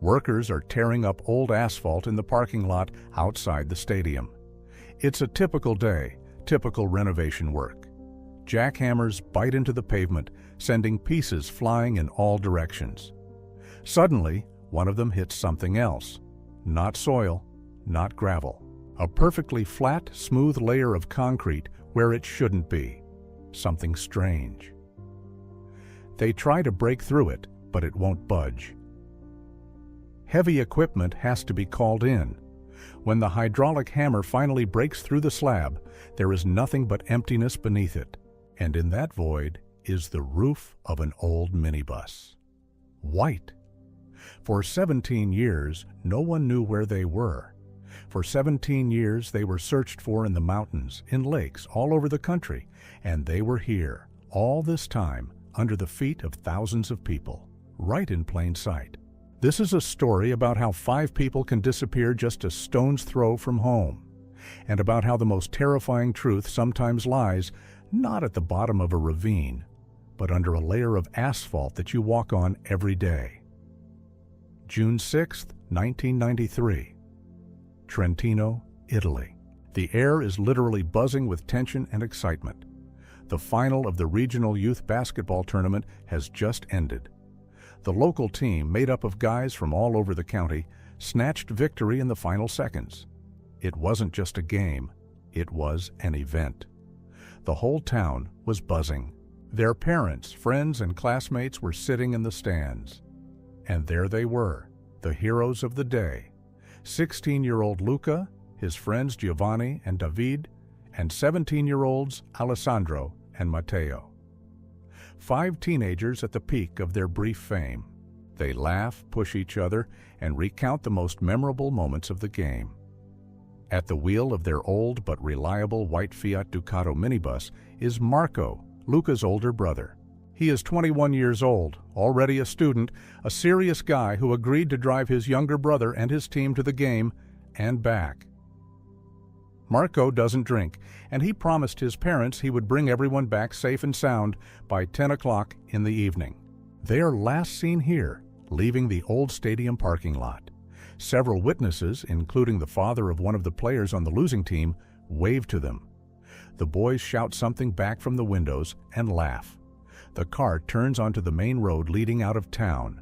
Workers are tearing up old asphalt in the parking lot outside the stadium. It's a typical day, typical renovation work. Jackhammers bite into the pavement, sending pieces flying in all directions. Suddenly, one of them hits something else. Not soil, not gravel. A perfectly flat, smooth layer of concrete where it shouldn't be. Something strange. They try to break through it, but it won't budge. Heavy equipment has to be called in. When the hydraulic hammer finally breaks through the slab, there is nothing but emptiness beneath it. And in that void is the roof of an old minibus. White. For 17 years, no one knew where they were. For 17 years, they were searched for in the mountains, in lakes, all over the country, and they were here, all this time, under the feet of thousands of people, right in plain sight. This is a story about how 5 people can disappear just a stone's throw from home, and about how the most terrifying truth sometimes lies not at the bottom of a ravine, but under a layer of asphalt that you walk on every day. June 6, 1993. Trentino, Italy. The air is literally buzzing with tension and excitement. The final of the regional youth basketball tournament has just ended. The local team, made up of guys from all over the county, snatched victory in the final seconds. It wasn't just a game, it was an event. The whole town was buzzing. Their parents, friends, and classmates were sitting in the stands. And there they were, the heroes of the day. 16-year-old Luca, his friends Giovanni and David, and 17-year-olds Alessandro and Matteo. 5 teenagers at the peak of their brief fame. They laugh, push each other, and recount the most memorable moments of the game. At the wheel of their old but reliable white Fiat Ducato minibus is Marco, Luca's older brother. He is 21 years old, already a student, a serious guy who agreed to drive his younger brother and his team to the game and back. Marco doesn't drink, and he promised his parents he would bring everyone back safe and sound by 10 o'clock in the evening. They are last seen here, leaving the old stadium parking lot. Several witnesses, including the father of one of the players on the losing team, wave to them. The boys shout something back from the windows and laugh. The car turns onto the main road leading out of town.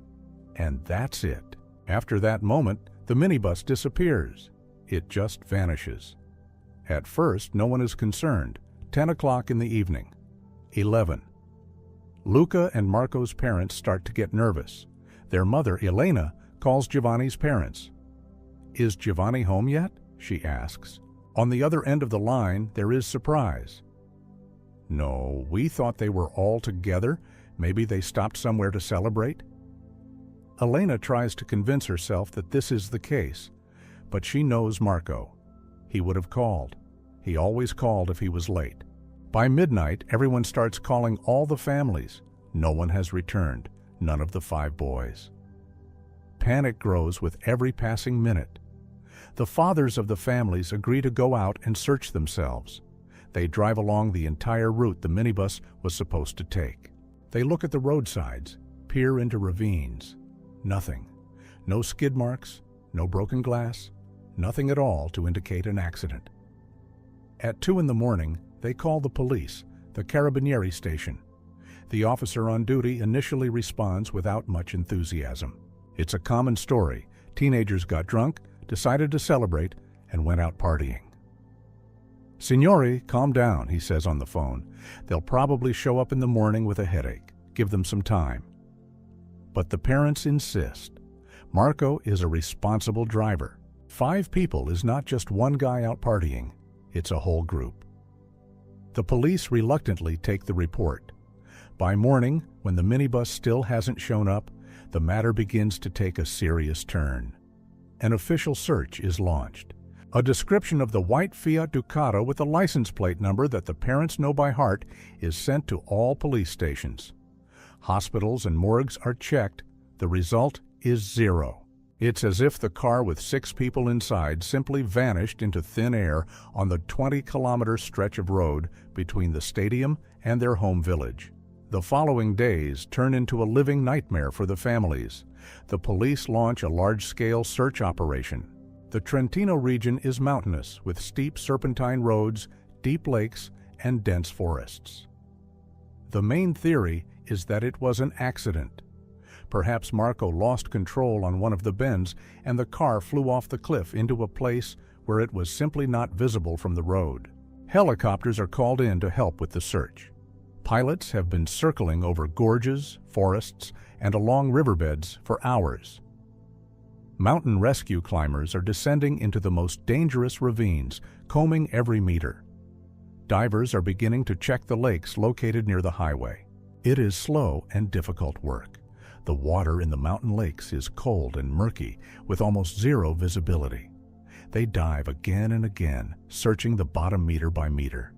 And that's it. After that moment, the minibus disappears. It just vanishes. At first, no one is concerned. 10 o'clock in the evening. 11. Luca and Marco's parents start to get nervous. Their mother, Elena, calls Giovanni's parents. "Is Giovanni home yet?" she asks. On the other end of the line, there is surprise. "No, we thought they were all together. Maybe they stopped somewhere to celebrate." Elena tries to convince herself that this is the case, but she knows Marco. He would have called. He always called if he was late. By midnight, everyone starts calling all the families. No one has returned, none of the 5 boys. Panic grows with every passing minute. The fathers of the families agree to go out and search themselves. They drive along the entire route the minibus was supposed to take. They look at the roadsides, peer into ravines. Nothing. No skid marks, no broken glass, nothing at all to indicate an accident. At 2 in the morning, they call the police, the Carabinieri station. The officer on duty initially responds without much enthusiasm. It's a common story. Teenagers got drunk, decided to celebrate, and went out partying. "Signori, calm down," he says on the phone. "They'll probably show up in the morning with a headache. Give them some time." But the parents insist. Marco is a responsible driver. 5 people is not just one guy out partying. It's a whole group. The police reluctantly take the report. By morning, when the minibus still hasn't shown up, the matter begins to take a serious turn. An official search is launched. A description of the white Fiat Ducato with a license plate number that the parents know by heart is sent to all police stations. Hospitals and morgues are checked. The result is 0. It's as if the car with 6 people inside simply vanished into thin air on the 20-kilometer stretch of road between the stadium and their home village. The following days turn into a living nightmare for the families. The police launch a large-scale search operation. The Trentino region is mountainous, with steep serpentine roads, deep lakes, and dense forests. The main theory is that it was an accident. Perhaps Marco lost control on one of the bends and the car flew off the cliff into a place where it was simply not visible from the road. Helicopters are called in to help with the search. Pilots have been circling over gorges, forests, and along riverbeds for hours. Mountain rescue climbers are descending into the most dangerous ravines, combing every meter. Divers are beginning to check the lakes located near the highway. It is slow and difficult work. The water in the mountain lakes is cold and murky, with almost zero visibility. They dive again and again, searching the bottom meter by meter.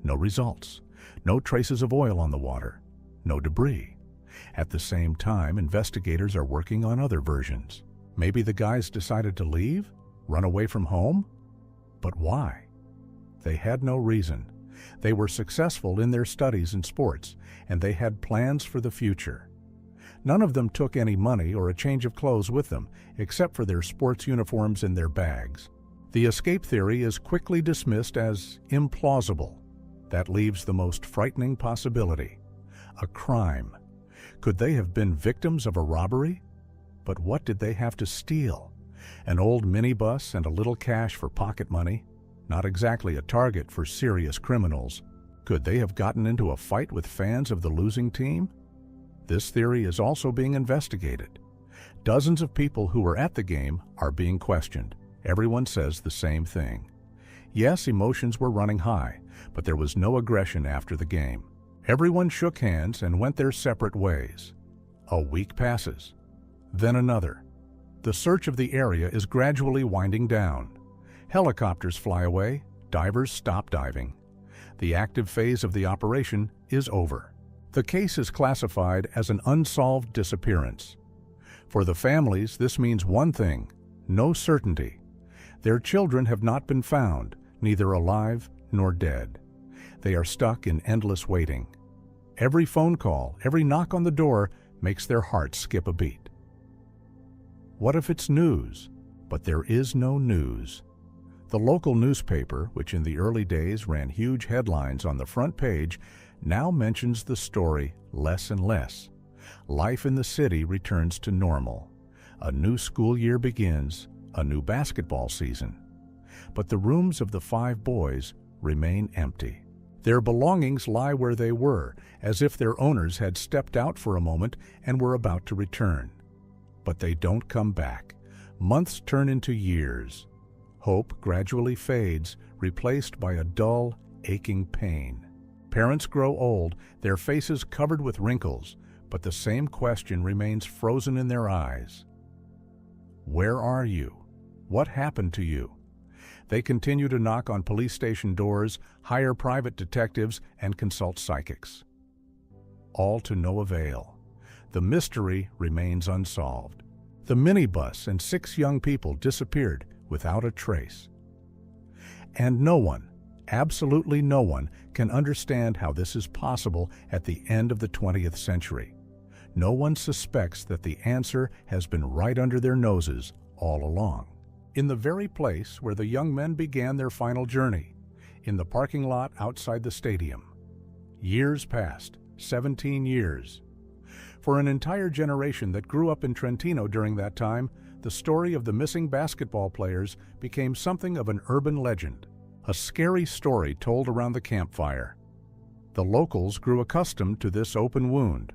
No results. No traces of oil on the water. No debris. At the same time, investigators are working on other versions. Maybe the guys decided to leave? Run away from home? But why? They had no reason. They were successful in their studies and sports, and they had plans for the future. None of them took any money or a change of clothes with them, except for their sports uniforms in their bags. The escape theory is quickly dismissed as implausible. That leaves the most frightening possibility: a crime. Could they have been victims of a robbery? But what did they have to steal? An old minibus and a little cash for pocket money? Not exactly a target for serious criminals. Could they have gotten into a fight with fans of the losing team? This theory is also being investigated. Dozens of people who were at the game are being questioned. Everyone says the same thing. Yes, emotions were running high, but there was no aggression after the game. Everyone shook hands and went their separate ways. A week passes. Then another. The search of the area is gradually winding down. Helicopters fly away, divers stop diving. The active phase of the operation is over. The case is classified as an unsolved disappearance. For the families, this means one thing: no certainty. Their children have not been found, neither alive nor dead. They are stuck in endless waiting. Every phone call, every knock on the door makes their hearts skip a beat. What if it's news? But there is no news. The local newspaper, which in the early days ran huge headlines on the front page, now mentions the story less and less. Life in the city returns to normal. A new school year begins, a new basketball season. But the rooms of the 5 boys remain empty. Their belongings lie where they were, as if their owners had stepped out for a moment and were about to return. But they don't come back. Months turn into years. Hope gradually fades, replaced by a dull, aching pain. Parents grow old, their faces covered with wrinkles, but the same question remains frozen in their eyes. Where are you? What happened to you? They continue to knock on police station doors, hire private detectives, and consult psychics. All to no avail. The mystery remains unsolved. The minibus and 6 young people disappeared without a trace. And no one, absolutely no one, can understand how this is possible at the end of the 20th century. No one suspects that the answer has been right under their noses all along. In the very place where the young men began their final journey, in the parking lot outside the stadium. Years passed, 17 years. For an entire generation that grew up in Trentino during that time, the story of the missing basketball players became something of an urban legend, a scary story told around the campfire. The locals grew accustomed to this open wound.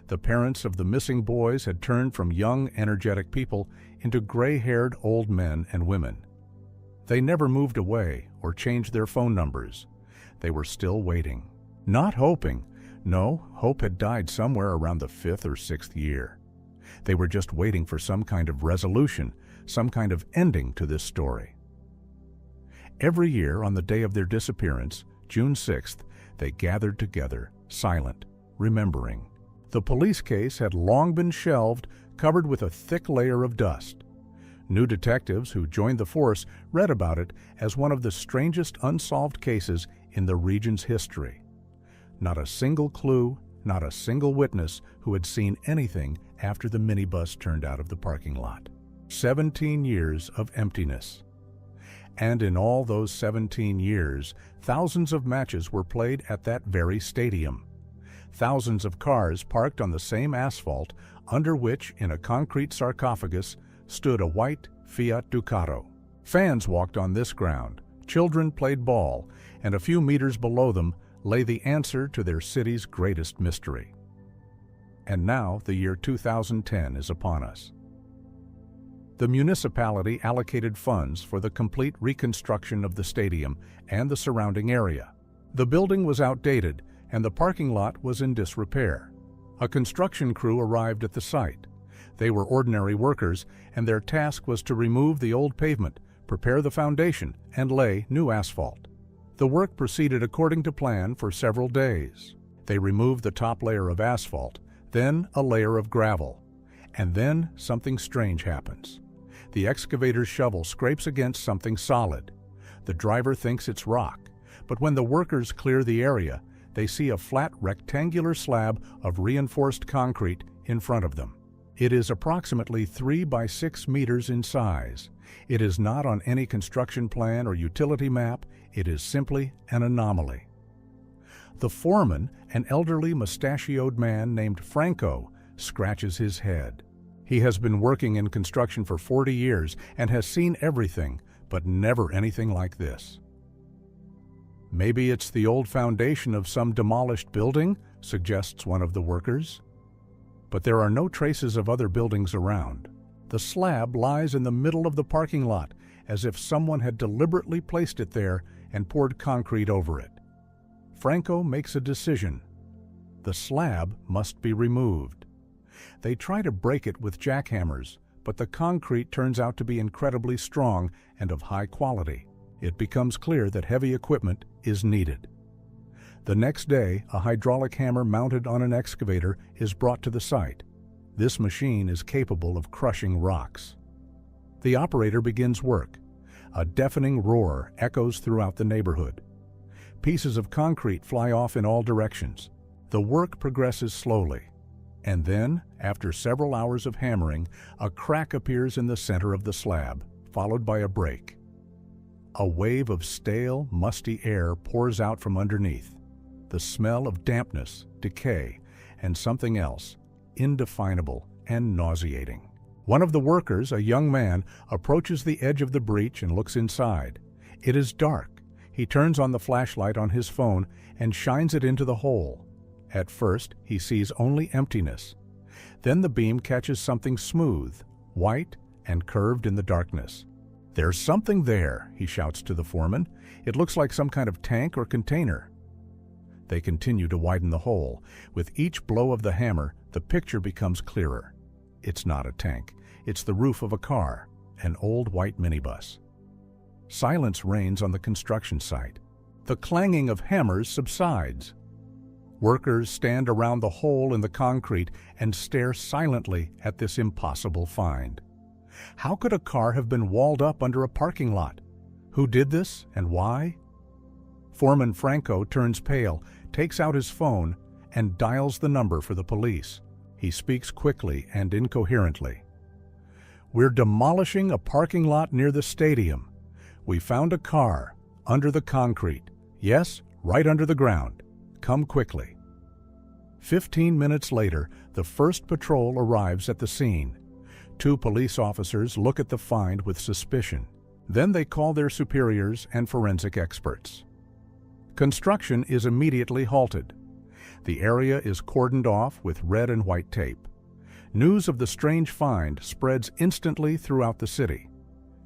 The parents of the missing boys had turned from young, energetic people into gray-haired old men and women. They never moved away or changed their phone numbers. They were still waiting. Not hoping. No, hope had died somewhere around the 5th or 6th year. They were just waiting for some kind of resolution, some kind of ending to this story. Every year on the day of their disappearance, June 6th, they gathered together, silent, remembering. The police case had long been shelved, covered with a thick layer of dust. New detectives who joined the force read about it as one of the strangest unsolved cases in the region's history. Not a single clue, not a single witness who had seen anything after the minibus turned out of the parking lot. 17 years of emptiness. And in all those 17 years, thousands of matches were played at that very stadium. Thousands of cars parked on the same asphalt, under which, in a concrete sarcophagus, stood a white Fiat Ducato. Fans walked on this ground, children played ball, and a few meters below them lay the answer to their city's greatest mystery. And now the year 2010 is upon us. The municipality allocated funds for the complete reconstruction of the stadium and the surrounding area. The building was outdated and the parking lot was in disrepair. A construction crew arrived at the site. They were ordinary workers, and their task was to remove the old pavement, prepare the foundation, and lay new asphalt. The work proceeded according to plan for several days. They removed the top layer of asphalt, then a layer of gravel. And then something strange happens. The excavator's shovel scrapes against something solid. The driver thinks it's rock, but when the workers clear the area, they see a flat rectangular slab of reinforced concrete in front of them. It is approximately 3 by 6 meters in size. It is not on any construction plan or utility map. It is simply an anomaly. The foreman, an elderly mustachioed man named Franco, scratches his head. He has been working in construction for 40 years and has seen everything, but never anything like this. Maybe it's the old foundation of some demolished building, suggests one of the workers. But there are no traces of other buildings around. The slab lies in the middle of the parking lot, as if someone had deliberately placed it there and poured concrete over it. Franco makes a decision. The slab must be removed. They try to break it with jackhammers, but the concrete turns out to be incredibly strong and of high quality. It becomes clear that heavy equipment is needed. The next day, a hydraulic hammer mounted on an excavator is brought to the site. This machine is capable of crushing rocks. The operator begins work. A deafening roar echoes throughout the neighborhood. Pieces of concrete fly off in all directions. The work progresses slowly. And then, after several hours of hammering, a crack appears in the center of the slab, followed by a break. A wave of stale, musty air pours out from underneath. The smell of dampness, decay, and something else, indefinable and nauseating. One of the workers, a young man, approaches the edge of the breach and looks inside. It is dark. He turns on the flashlight on his phone and shines it into the hole. At first, he sees only emptiness. Then the beam catches something smooth, white, and curved in the darkness. "There's something there," he shouts to the foreman. "It looks like some kind of tank or container." They continue to widen the hole. With each blow of the hammer, the picture becomes clearer. It's not a tank. It's the roof of a car, an old white minibus. Silence reigns on the construction site. The clanging of hammers subsides. Workers stand around the hole in the concrete and stare silently at this impossible find. How could a car have been walled up under a parking lot? Who did this and why? Foreman Franco turns pale, takes out his phone, and dials the number for the police. He speaks quickly and incoherently. "We're demolishing a parking lot near the stadium. We found a car under the concrete. Yes, right under the ground. Come quickly." 15 minutes later, the first patrol arrives at the scene. 2 police officers look at the find with suspicion. Then they call their superiors and forensic experts. Construction is immediately halted. The area is cordoned off with red and white tape. News of the strange find spreads instantly throughout the city.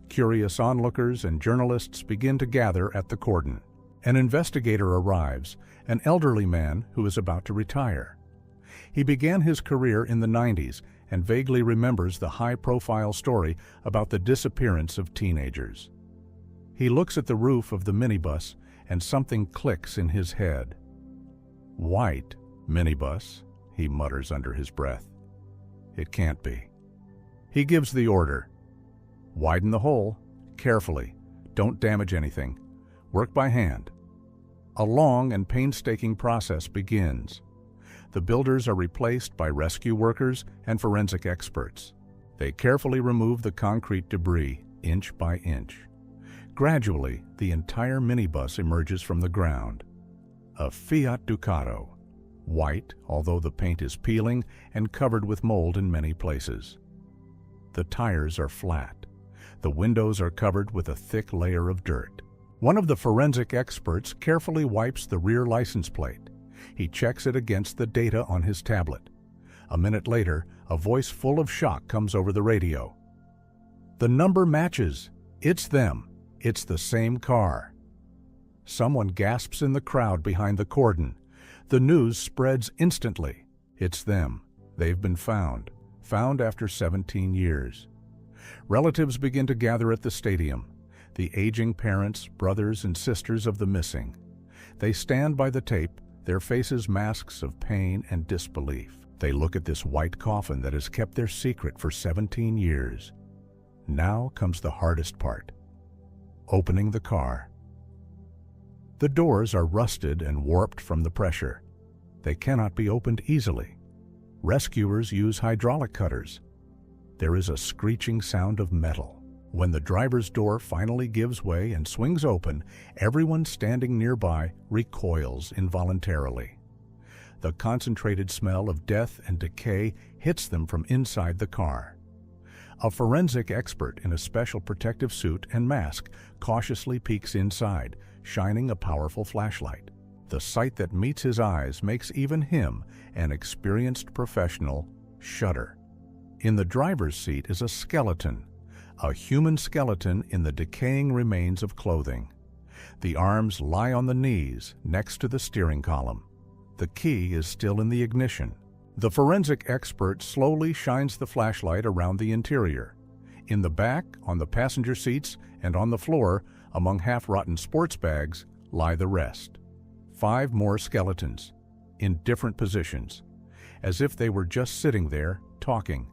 Curious onlookers and journalists begin to gather at the cordon. An investigator arrives, an elderly man who is about to retire. He began his career in the 90s and vaguely remembers the high-profile story about the disappearance of teenagers. He looks at the roof of the minibus and something clicks in his head. "White minibus," he mutters under his breath. "It can't be." He gives the order. "Widen the hole, carefully. Don't damage anything. Work by hand." A long and painstaking process begins. The builders are replaced by rescue workers and forensic experts. They carefully remove the concrete debris inch by inch. Gradually, the entire minibus emerges from the ground. A Fiat Ducato, white, although the paint is peeling and covered with mold in many places. The tires are flat. The windows are covered with a thick layer of dirt. One of the forensic experts carefully wipes the rear license plate. He checks it against the data on his tablet. A minute later, a voice full of shock comes over the radio. "The number matches. It's them. It's the same car." Someone gasps in the crowd behind the cordon. The news spreads instantly. It's them. They've been found after 17 years. Relatives begin to gather at the stadium, the aging parents, brothers, and sisters of the missing. They stand by the tape, their faces masks of pain and disbelief. They look at this white coffin that has kept their secret for 17 years. Now comes the hardest part: opening the car. The doors are rusted and warped from the pressure. They cannot be opened easily. Rescuers use hydraulic cutters. There is a screeching sound of metal. When the driver's door finally gives way and swings open, everyone standing nearby recoils involuntarily. The concentrated smell of death and decay hits them from inside the car. A forensic expert in a special protective suit and mask cautiously peeks inside, shining a powerful flashlight. The sight that meets his eyes makes even him, an experienced professional, shudder. In the driver's seat is a skeleton, a human skeleton in the decaying remains of clothing. The arms lie on the knees next to the steering column. The key is still in the ignition. The forensic expert slowly shines the flashlight around the interior. In the back, on the passenger seats, and on the floor, among half-rotten sports bags, lie the rest. 5 more skeletons, in different positions, as if they were just sitting there, talking.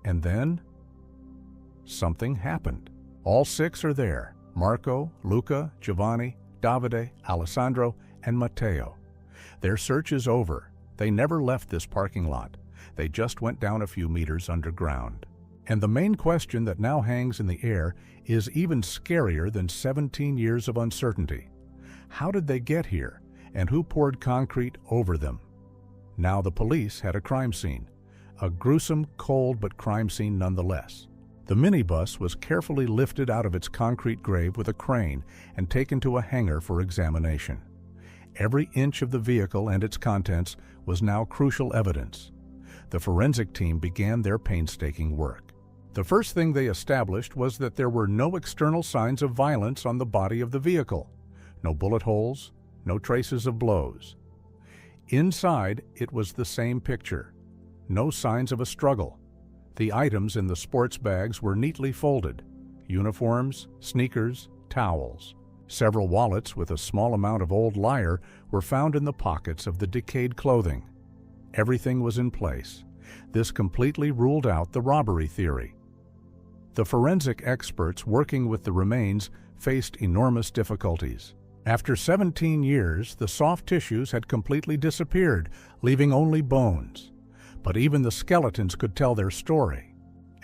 And then, something happened. All 6 are there: Marco, Luca, Giovanni, Davide, Alessandro, and Matteo. Their search is over. They never left this parking lot. They just went down a few meters underground. And the main question that now hangs in the air is even scarier than 17 years of uncertainty. How did they get here, and who poured concrete over them? Now the police had a crime scene. A gruesome, cold, but crime scene nonetheless. The minibus was carefully lifted out of its concrete grave with a crane and taken to a hangar for examination. Every inch of the vehicle and its contents was now crucial evidence. The forensic team began their painstaking work. The first thing they established was that there were no external signs of violence on the body of the vehicle. No bullet holes, no traces of blows. Inside, it was the same picture. No signs of a struggle. The items in the sports bags were neatly folded: uniforms, sneakers, towels. Several wallets with a small amount of old lyre were found in the pockets of the decayed clothing. Everything was in place. This completely ruled out the robbery theory. The forensic experts working with the remains faced enormous difficulties. After 17 years, the soft tissues had completely disappeared, leaving only bones. But even the skeletons could tell their story.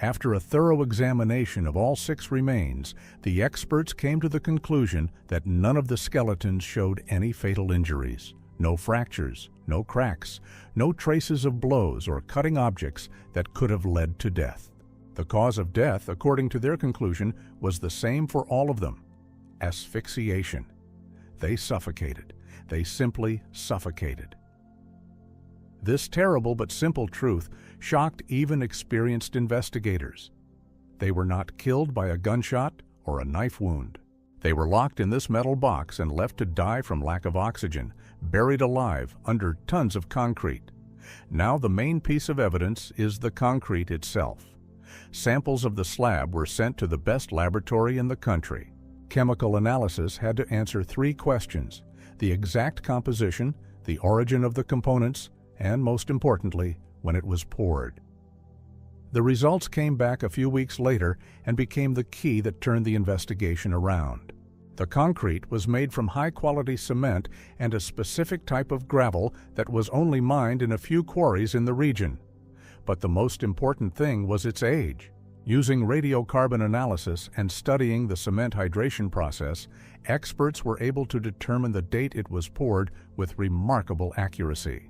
After a thorough examination of all 6 remains, the experts came to the conclusion that none of the skeletons showed any fatal injuries. No fractures, no cracks, no traces of blows or cutting objects that could have led to death. The cause of death, according to their conclusion, was the same for all of them: asphyxiation. They suffocated. They simply suffocated. This terrible but simple truth shocked even experienced investigators. They were not killed by a gunshot or a knife wound. They were locked in this metal box and left to die from lack of oxygen, buried alive under tons of concrete. Now the main piece of evidence is the concrete itself. Samples of the slab were sent to the best laboratory in the country. Chemical analysis had to answer 3 questions: the exact composition, the origin of the components, and most importantly, when it was poured. The results came back a few weeks later and became the key that turned the investigation around. The concrete was made from high-quality cement and a specific type of gravel that was only mined in a few quarries in the region. But the most important thing was its age. Using radiocarbon analysis and studying the cement hydration process, experts were able to determine the date it was poured with remarkable accuracy.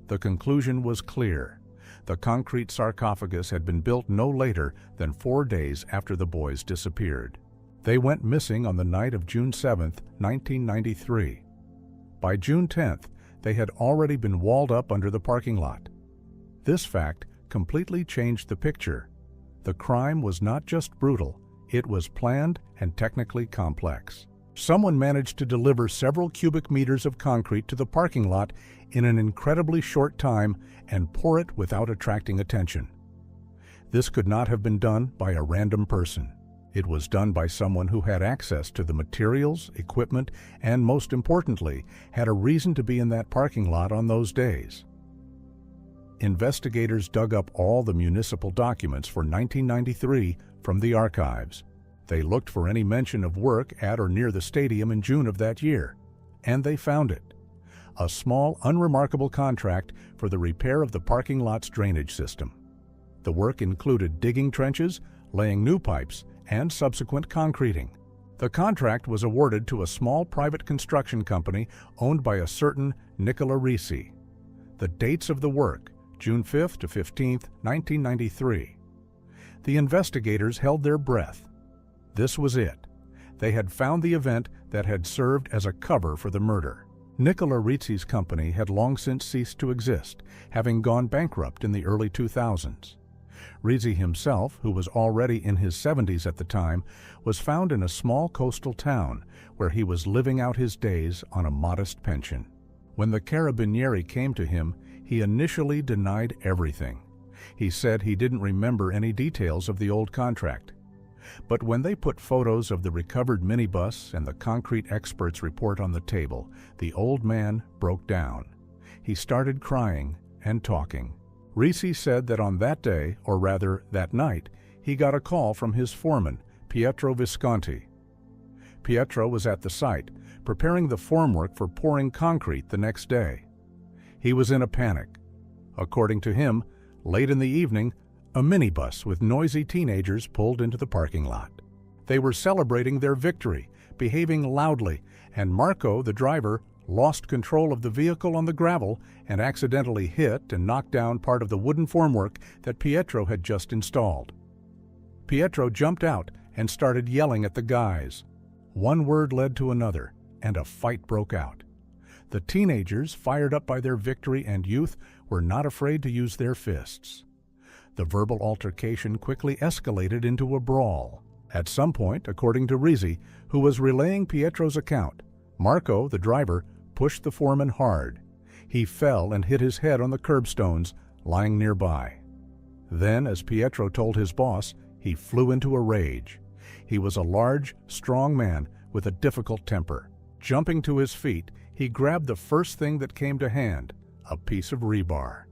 The conclusion was clear. The concrete sarcophagus had been built no later than 4 days after the boys disappeared. They went missing on the night of June 7, 1993. By June 10th, they had already been walled up under the parking lot. This fact completely changed the picture. The crime was not just brutal, it was planned and technically complex. Someone managed to deliver several cubic meters of concrete to the parking lot in an incredibly short time and pour it without attracting attention. This could not have been done by a random person. It was done by someone who had access to the materials, equipment, and most importantly, had a reason to be in that parking lot on those days. Investigators dug up all the municipal documents for 1993 from the archives. They looked for any mention of work at or near the stadium in June of that year, and they found it. A small, unremarkable contract for the repair of the parking lot's drainage system. The work included digging trenches, laying new pipes, and subsequent concreting. The contract was awarded to a small private construction company owned by a certain Nicola Ricci. The dates of the work, June 5th to 15th, 1993. The investigators held their breath. This was it. They had found the event that had served as a cover for the murder. Nicola Ricci's company had long since ceased to exist, having gone bankrupt in the early 2000s. Ricci himself, who was already in his 70s at the time, was found in a small coastal town where he was living out his days on a modest pension. When the Carabinieri came to him, he initially denied everything. He said he didn't remember any details of the old contract. But when they put photos of the recovered minibus and the concrete expert's report on the table, the old man broke down. He started crying and talking. Ricci said that on that day, or rather that night, he got a call from his foreman, Pietro Visconti. Pietro was at the site, preparing the formwork for pouring concrete the next day. He was in a panic. According to him, late in the evening, a minibus with noisy teenagers pulled into the parking lot. They were celebrating their victory, behaving loudly, and Marco, the driver, lost control of the vehicle on the gravel and accidentally hit and knocked down part of the wooden formwork that Pietro had just installed. Pietro jumped out and started yelling at the guys. One word led to another, and a fight broke out. The teenagers, fired up by their victory and youth, were not afraid to use their fists. The verbal altercation quickly escalated into a brawl. At some point, according to Ricci, who was relaying Pietro's account, Marco, the driver, pushed the foreman hard. He fell and hit his head on the curbstones, lying nearby. Then, as Pietro told his boss, he flew into a rage. He was a large, strong man with a difficult temper. Jumping to his feet, he grabbed the first thing that came to hand, a piece of rebar.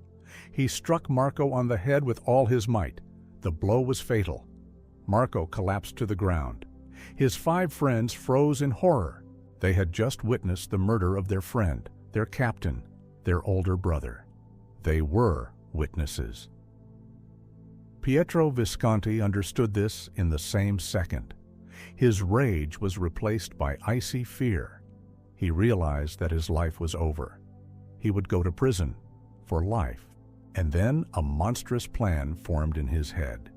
He struck Marco on the head with all his might. The blow was fatal. Marco collapsed to the ground. His 5 friends froze in horror. They had just witnessed the murder of their friend, their captain, their older brother. They were witnesses. Pietro Visconti understood this in the same second. His rage was replaced by icy fear. He realized that his life was over. He would go to prison for life. And then a monstrous plan formed in his head.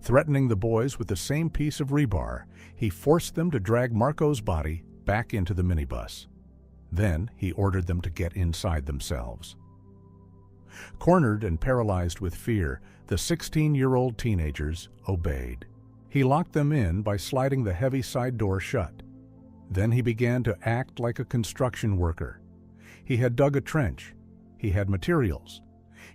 Threatening the boys with the same piece of rebar, he forced them to drag Marco's body back into the minibus. Then he ordered them to get inside themselves. Cornered and paralyzed with fear, the 16-year-old teenagers obeyed. He locked them in by sliding the heavy side door shut. Then he began to act like a construction worker. He had dug a trench. He had materials.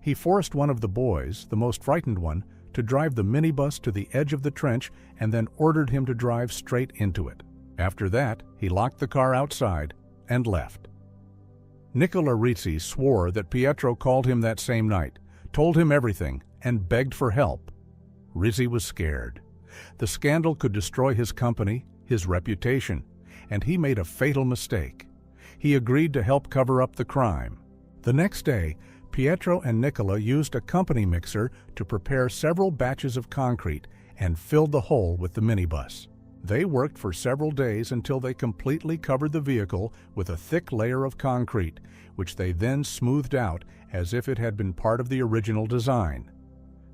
He forced one of the boys, the most frightened one, to drive the minibus to the edge of the trench and then ordered him to drive straight into it. After that, he locked the car outside and left. Nicola Ricci swore that Pietro called him that same night, told him everything, and begged for help. Ricci was scared. The scandal could destroy his company, his reputation, and he made a fatal mistake. He agreed to help cover up the crime. The next day, Pietro and Nicola used a company mixer to prepare several batches of concrete and filled the hole with the minibus. They worked for several days until they completely covered the vehicle with a thick layer of concrete, which they then smoothed out as if it had been part of the original design.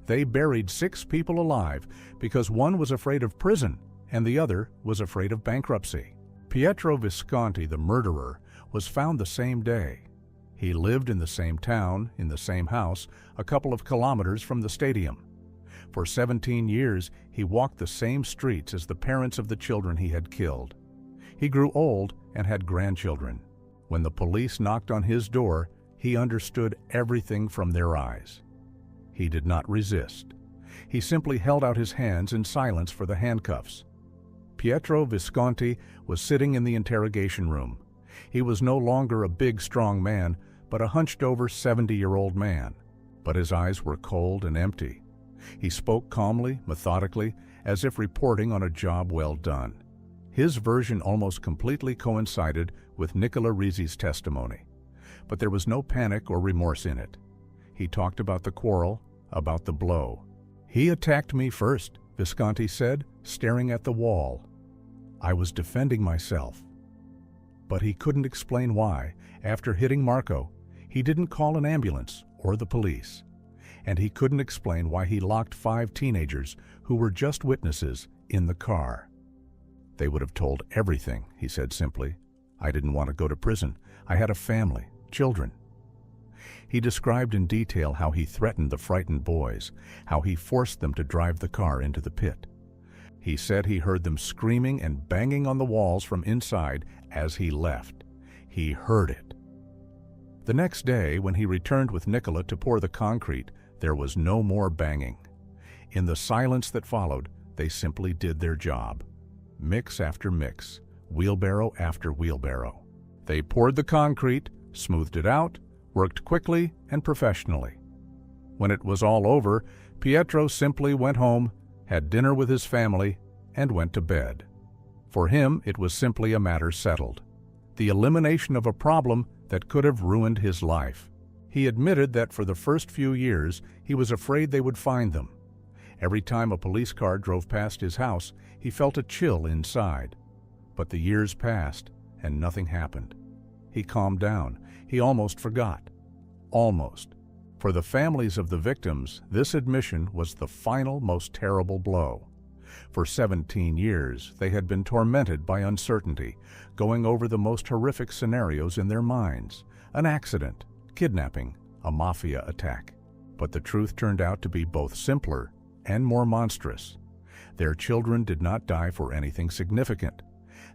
They buried 6 people alive because one was afraid of prison and the other was afraid of bankruptcy. Pietro Visconti, the murderer, was found the same day. He lived in the same town, in the same house, a couple of kilometers from the stadium. For 17 years, he walked the same streets as the parents of the children he had killed. He grew old and had grandchildren. When the police knocked on his door, he understood everything from their eyes. He did not resist. He simply held out his hands in silence for the handcuffs. Pietro Visconti was sitting in the interrogation room. He was no longer a big, strong man, but a hunched-over 70-year-old man. But his eyes were cold and empty. He spoke calmly, methodically, as if reporting on a job well done. His version almost completely coincided with Nicola Rizzi's testimony, but there was no panic or remorse in it. He talked about the quarrel, about the blow. "He attacked me first," Visconti said, staring at the wall. "I was defending myself." But he couldn't explain why, after hitting Marco, he didn't call an ambulance or the police. And he couldn't explain why he locked 5 teenagers who were just witnesses in the car. "They would have told everything," he said simply. "I didn't want to go to prison. I had a family, children." He described in detail how he threatened the frightened boys, how he forced them to drive the car into the pit. He said he heard them screaming and banging on the walls from inside as he left. He heard it. The next day, when he returned with Nicola to pour the concrete, there was no more banging. In the silence that followed, they simply did their job. Mix after mix, wheelbarrow after wheelbarrow. They poured the concrete, smoothed it out, worked quickly and professionally. When it was all over, Pietro simply went home, had dinner with his family, and went to bed. For him, it was simply a matter settled. The elimination of a problem that could have ruined his life. He admitted that for the first few years, he was afraid they would find them. Every time a police car drove past his house, he felt a chill inside. But the years passed, and nothing happened. He calmed down. He almost forgot. Almost. For the families of the victims, this admission was the final, most terrible blow. For 17 years, they had been tormented by uncertainty, going over the most horrific scenarios in their minds. An accident, kidnapping, a mafia attack. But the truth turned out to be both simpler and more monstrous. Their children did not die for anything significant.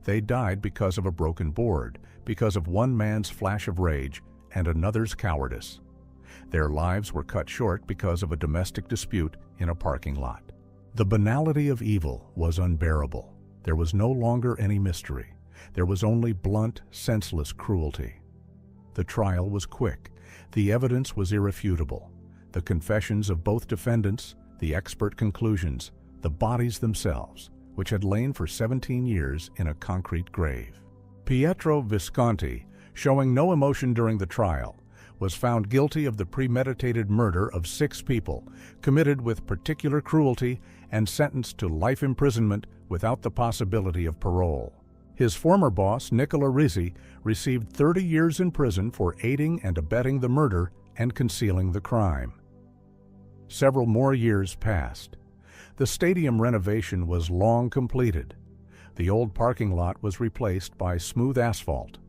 They died because of a broken board, because of one man's flash of rage and another's cowardice. Their lives were cut short because of a domestic dispute in a parking lot. The banality of evil was unbearable. There was no longer any mystery. There was only blunt, senseless cruelty. The trial was quick. The evidence was irrefutable. The confessions of both defendants, the expert conclusions, the bodies themselves, which had lain for 17 years in a concrete grave. Pietro Visconti, showing no emotion during the trial, was found guilty of the premeditated murder of 6 people, committed with particular cruelty, and sentenced to life imprisonment without the possibility of parole. His former boss, Nicola Rizzi, received 30 years in prison for aiding and abetting the murder and concealing the crime. Several more years passed. The stadium renovation was long completed. The old parking lot was replaced by smooth asphalt.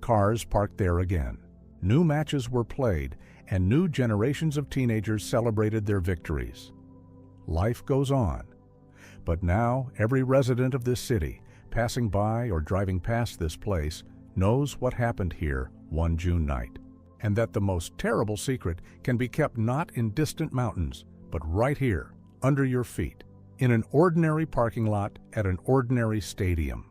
Cars parked there again. New matches were played, and new generations of teenagers celebrated their victories. Life goes on. But now, every resident of this city, passing by or driving past this place, knows what happened here one June night, and that the most terrible secret can be kept not in distant mountains, but right here, under your feet, in an ordinary parking lot at an ordinary stadium.